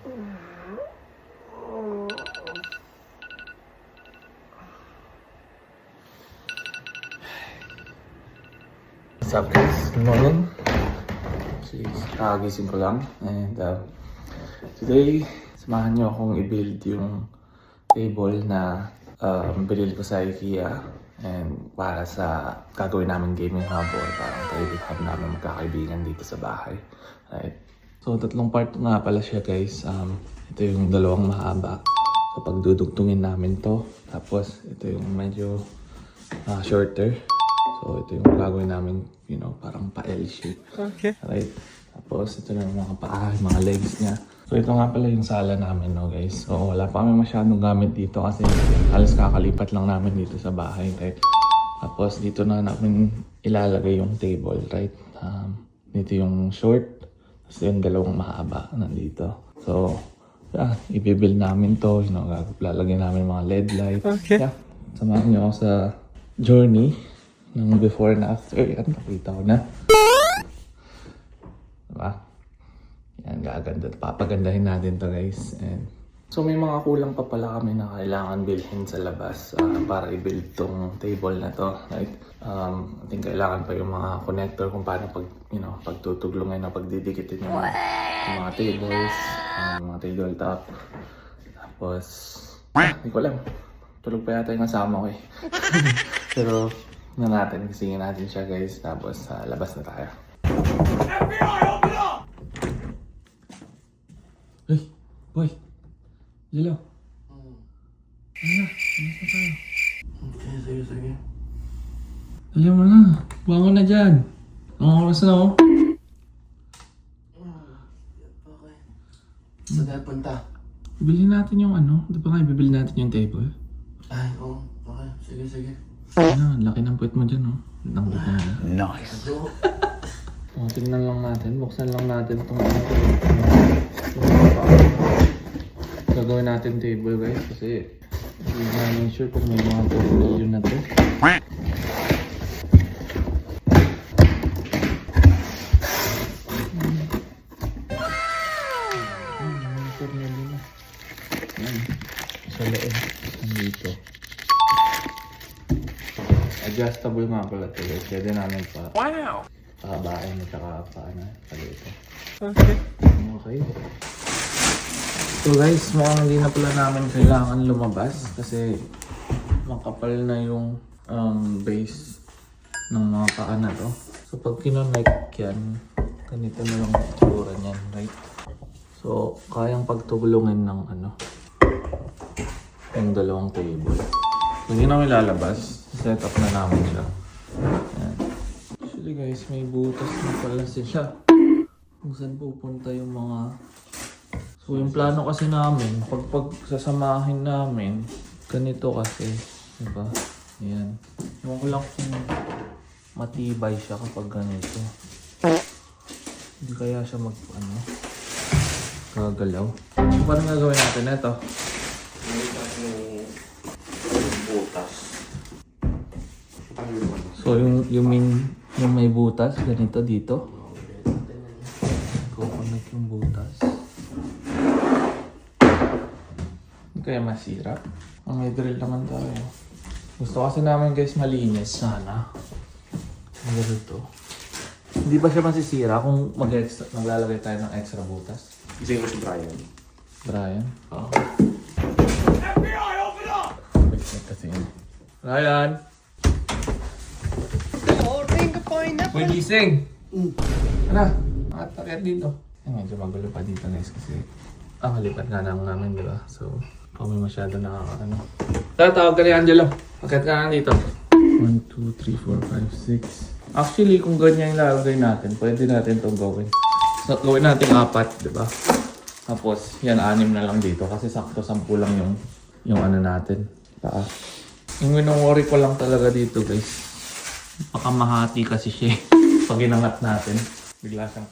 What's up guys? Good morning. Kagising ko lang. And today, samahan nyo akong i-build yung table na binili ko sa IKEA. And para sa gagawin namin gaming hub or parang private hub namin magkakaibigan dito sa bahay. Right? So tatlong part nga pala siya guys. Ito yung dalawang mahaba. So pagdudugtungin namin to. Tapos ito yung medyo shorter. So ito yung gagawin namin, you know, parang pa-L shape. Okay. Right? Tapos ito na yung mga paa, mga legs niya. So ito nga pala yung sala namin, no guys. So wala pa kami masyadong gamit dito kasi halos kakalipat lang namin dito sa bahay, right? Tapos dito na namin ilalagay yung table, right? Dito yung short, tapos yung dalawang mahaba nandito. So yeah, i-build namin to, you know, lalagyan namin mga LED lights. Okay. Yeah, samahan niyo ako sa journey ng before and after. Yan, nakita ko na. Diba? Yan, gaganda. Papagandahin natin to guys. And so may mga kulang pa pala kami na kailangan bilhin sa labas para i-build tong table na to. Right? I think kailangan pa yung mga connector kung paano pagtutuglungin na pagdidikitin yung mga tables, mga tabletop. Tapos, hindi ko alam. Tulog pa yata yung kasama ko eh. Pero, gisingin natin siya guys, tapos labas na tayo. FBI, open up! Hey, boy! Lilo! Ano na? Alis na tayo. Sige. Alam mo na, bangon na dyan. Ang oras na oh. Okay. Saan tayo punta? Bilhin natin yung di ba nga ibibili natin yung table? Ay, oo. Okay, sige. Laki ng puwet mo dyan, oh. Nice. Tingnan lang natin, buksan lang natin itong gagawin natin table guys kasi hindi namin sure kung may mga tornilyo na to. Tornilyo na. Sa loob. Nandito. Adjustable nga pala ito guys. Pwede namin pahabain at saka palito. Okay. So guys, mukhang hindi na pala namin kailangan lumabas kasi makapal na yung base ng mga paa na to. So pag kinonect yan, ganito na lang itsura niyan, right? So kayang pagtulungin ng yung dalawang table. So hindi namin lalabas. Set up na namin siya. Ayan. Actually guys, may butas na pala sila. Kung saan pupunta yung mga... So yung plano kasi namin, pag sasamahin namin, ganito kasi. Diba? Ayan. Ewan ko lang kung matibay siya kapag ganito. Hindi kaya siya gagalaw. So paano nga gawin natin ito? So yung may butas, ganito dito. Connect yung butas. Hindi kaya masira. May drill naman tayo. Gusto kasi namin guys malinis sana. Ganito. Hindi ba siya masisira kung maglalagay tayo ng extra butas? Isingin mo si Brian. Brian? Oo. FBI, open up! Kasi yun. Ryan! Uy, gising! Tara, makatakyat dito. Medyo magulo pa dito guys kasi malipat nga lang namin, di ba? So, kung may masyado nakaka-ano. Tawag ka ni Angelo. Pakyat ka na dito. 1, 2, 3, 4, 5, 6. Actually, kung ganyan yung lalagay natin, pwede natin itong gawin. So, gawin natin 4, di ba? Tapos, yan, 6 na lang dito kasi sakto 10 lang yung natin. Yung winong-worry ko lang talaga dito guys. Baka mahati kasi siya pag inangat natin. Bigla siyang...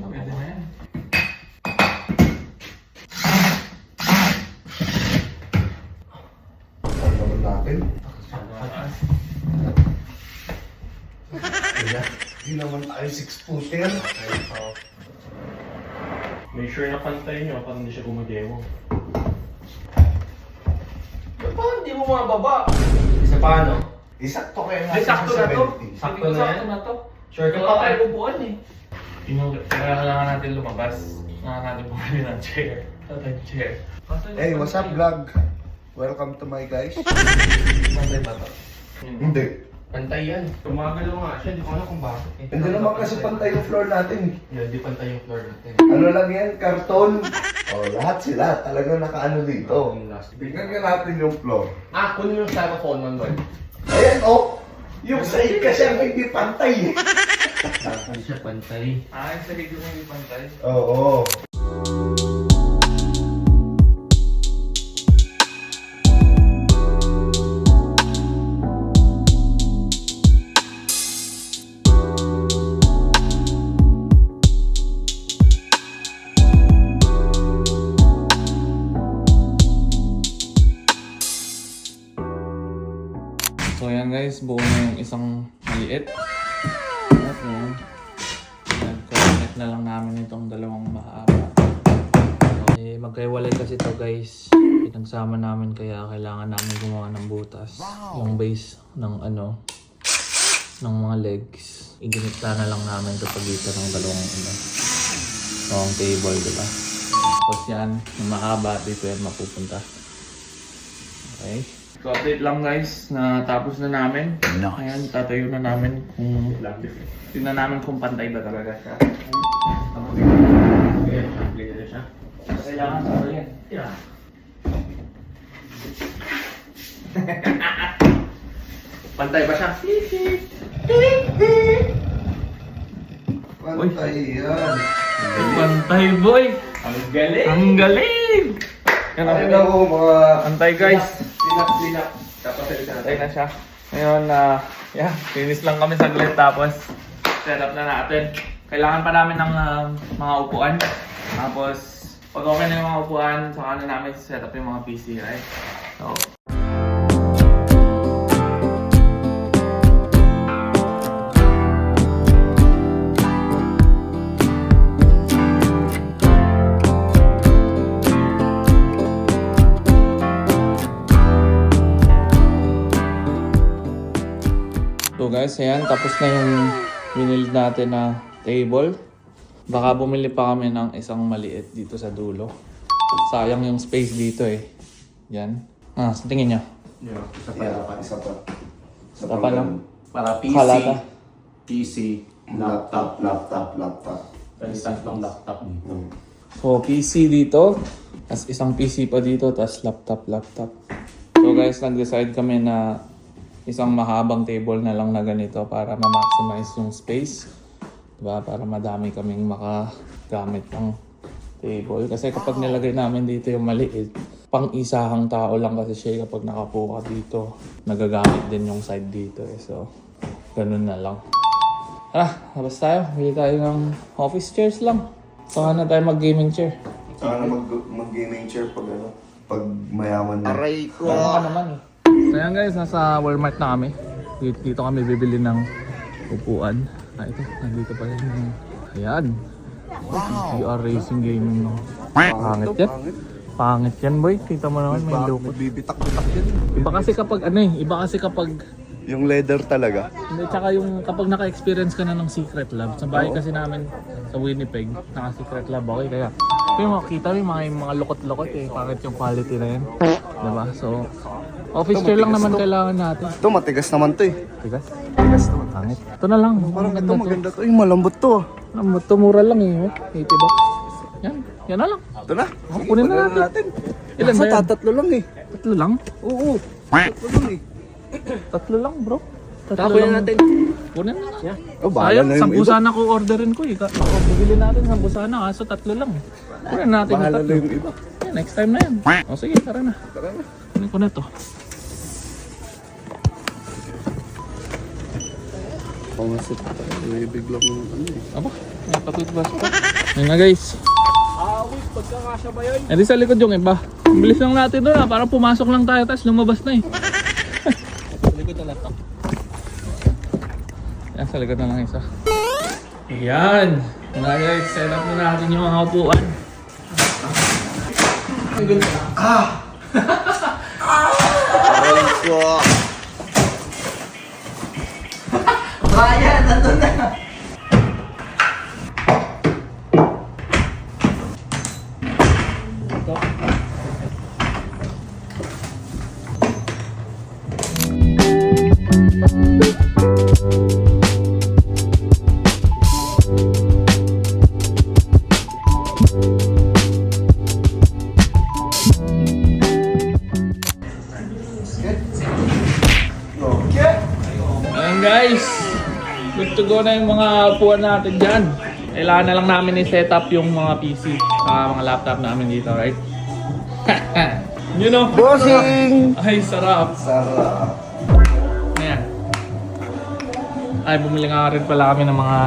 Pwede na yan. natin. Hindi naman tayo 6-footer. Make sure na pantay nyo para hindi siya gumagewo. Paano hindi mo mababa? Isa paano? Isakto kayo nga. Ay, sakto na to. 70. Sakto na yan? na to. Sure ka pa tayo upuan eh. Yun yung kailangan natin lumabas. Kailangan natin bumili ng chair. Tatay chair. Hey, what's up vlog? Welcome to my guys. Pantay ba to? Hindi. Pantay yan. Tumagalaw nga siya, hindi ko alam kung bakit eh. Hindi naman kasi pantay yung floor natin eh. Hindi pantay yung floor natin. Ano lang yan? Karton. Oh, lahat sila. Talagang nakaano dito. Yung last. Tingnan nga natin yung floor. Ah, kunin yung styrofoam man boy. Ayan, oh! Yung side kasi ang hindi pantay eh. Dapat siya pantay. Ah, sa video mo yung pantay. Oo. So yan guys, buo na yung isang maliit. At yan. Nag-connect na lang namin itong dalawang mahaba. Okay, magkaiwalay kasi to guys. Pinagsama namin kaya kailangan namin gumawa ng butas. Yung base ng ano, ng mga legs. Iginita na lang namin sa pagitan ng dalawang dalawang table, diba? Tapos yan, yung mahaba dito yan mapupunta. Okay. So update lang guys, na tapos na namin. Nice. Ayan, tatayo na namin kung tingnan namin kung pantay ba talaga siya. Okay, complete na siya. Kailangan sa yan. Yeah. Pantay ba siya? Pantay yan. Pantay boy! Ang galing! Ang galing! Yan Ayun ang ako mga... pantay guys. Sinap. Tapos salita Pantay na siya. Ngayon, yeah, finish lang kami saglit tapos set up na natin. Kailangan pa namin ng mga upuan. Tapos, pag okay na yung mga upuan, saka na namin set up yung mga PC, right? So, so guys, ayan, tapos na yung binili natin na table. Baka bumili pa kami ng isang maliit dito sa dulo. Sayang yung space dito eh. Yan. Ah, sa tingin nyo? Yeah, isa pa Yeah, dapat. isa pa. Isa pa lang. Para PC, Kalata. PC, Laptop. Tapos tatlong laptop dito. So, PC dito. Tapos isang PC pa dito. Tapos laptop. So guys, nag-decide kami na isang mahabang table na lang na ganito para ma-maximize yung space. Diba? Para madami kaming makagamit ng table. Kasi kapag nilagay namin dito yung maliit, pang-isahang tao lang kasi siya kapag nakapo ka dito. Nagagamit din yung side dito eh. So, ganun na lang. Labas tayo. Bili tayo ng office chairs lang. Saka na tayo mag-gaming chair. Saka na mag-gaming chair pag ano, pag mayaman na. Aray ko! Ano ka naman eh. So yan guys, nasa Walmart na kami. Dito kami bibili ng upuan. Ito, nandito pa rin yung... Ayan. PCR Racing Gaming. Pangit yan. Pangit yan boy. Kita mo naman may lukot. Bibitak-bitak yan. Iba kasi kapag ano eh. Iba kasi kapag... Yung leather talaga. Hindi, tsaka yung kapag naka-experience ka na ng Secret Lab. Sa bahay kasi namin sa Winnipeg, naka-Secret Lab okay. Kaya yung makikita mo yung mga lukot-lukot eh. Pangit yung quality na yan. Diba? So, office chair lang naman kailangan natin. Ito matigas naman to eh. Tigas? Tigas to. Pangit. Ito na lang. Parang ito maganda to. Ay, malambot to. Ito mura lang eh. 80 bucks. Yan na lang. Ito na. Kunin na natin. Ilan ba yan? Tatlo lang eh. Tatlo lang? Oo. Tatlo lang eh. Tatlo lang bro. Kunin natin. Kunin na lang. Oh, bahala Sayang, na yung sampu iba. sana ko orderin ko eh. Ako, bibili natin sampu sana kaso tatlo lang. Kunin natin yung Bahala tatlo. na yung iba. Yeah, next time na yan. O sige, tara na. Tara na. Kunin ko na to. Pangasit pa. May biglang ano eh. Aba, may patutbas pa. Yan na guys. Wait, pagkakasya ba yun? Eh di sa likod yung iba. Ang bilis lang natin doon parang pumasok lang tayo tapos lumabas na eh. Yan, sa likod na lang isa. Yan! Mga guys, set up na natin yung mga upuan. Ang ganda. Aray ko! Brian, nandun na! Ayan guys, good to go na yung mga upuan natin dyan. Kailangan na lang namin i-set up yung mga PC sa mga laptop namin dito, right? You know? Bossing! Ay, sarap. Sarap. Ayan. Ay, bumili nga rin pala kami ng mga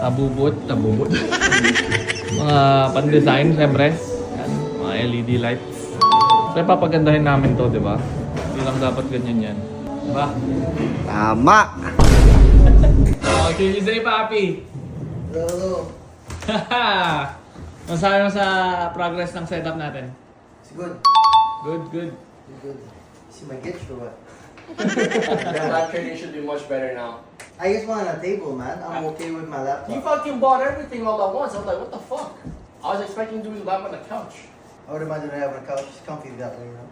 tabubot. Mga pan-design, syempre. Yan, mga LED lights. Kaya papagandahin namin to, di ba? Hindi lang dapat ganyan yan. Diba? Tama! Okay, you say, Papi. Hello. Masabi mo sa progress ng setup natin? It's good. Good, good. It's good. See my gitch or what? That training should be much better now. I just want a table, man. I'm okay with my laptop. You fucking bought everything all at once. I was like, what the fuck? I was expecting to do lap on the couch. I would imagine having a couch. It's comfy that way, you know?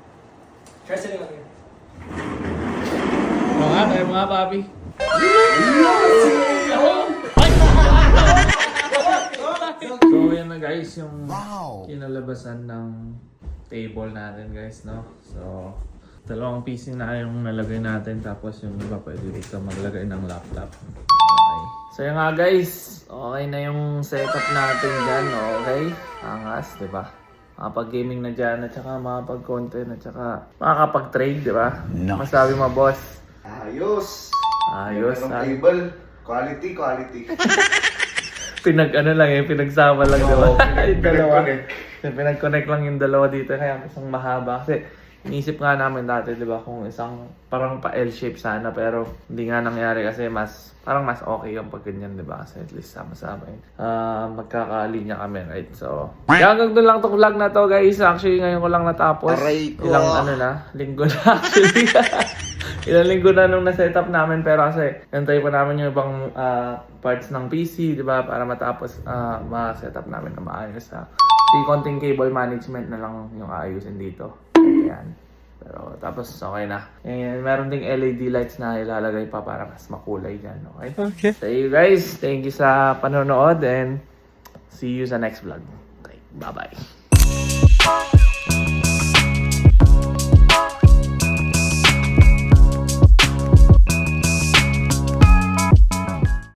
Try sitting on here. Tayo mga Papi. So yan na guys, yung kinalabasan ng table natin guys, no? So, dalawang PC na yung nalagay natin, tapos yung iba pwede dito maglagay ng laptop. Okay. So yan nga guys, okay na yung setup natin dyan, okay? Angas, di ba? Makapag-gaming na dyan, at saka makapag-content, at saka makakapag-trade, di ba? No. Masabi mo, boss? Ayos! Ayos, Merong ha? table. Quality, quality. Pinag-ano lang eh, pinagsama lang, di ba? Oo, Yung dalawa. pinag-connect. Pinag-connect lang yung dalawa dito, kaya isang mahaba. Kasi iniisip nga namin dati, di ba, kung isang parang pa L-shape sana, pero hindi nga nangyari kasi parang mas okay yung pag ganyan, di ba? Kasi at least sama-sama yun. Magkakalinya kami, right? So, kaya hanggang doon lang itong vlog na to, guys. Actually, ngayon ko lang natapos. Aray ko. Linggo na actually. Ilang linggo na nung na-setup namin, pero kasi nantay pa namin yung ibang parts ng PC, di ba? Para matapos ma-setup namin na maayos, ha? Yung konting cable management na lang yung aayusin dito. Ayan. Pero tapos okay na. And meron ding LED lights na ilalagay pa para mas makulay dyan. Okay? Okay. So you guys, thank you sa panonood and see you sa next vlog. Okay, bye-bye.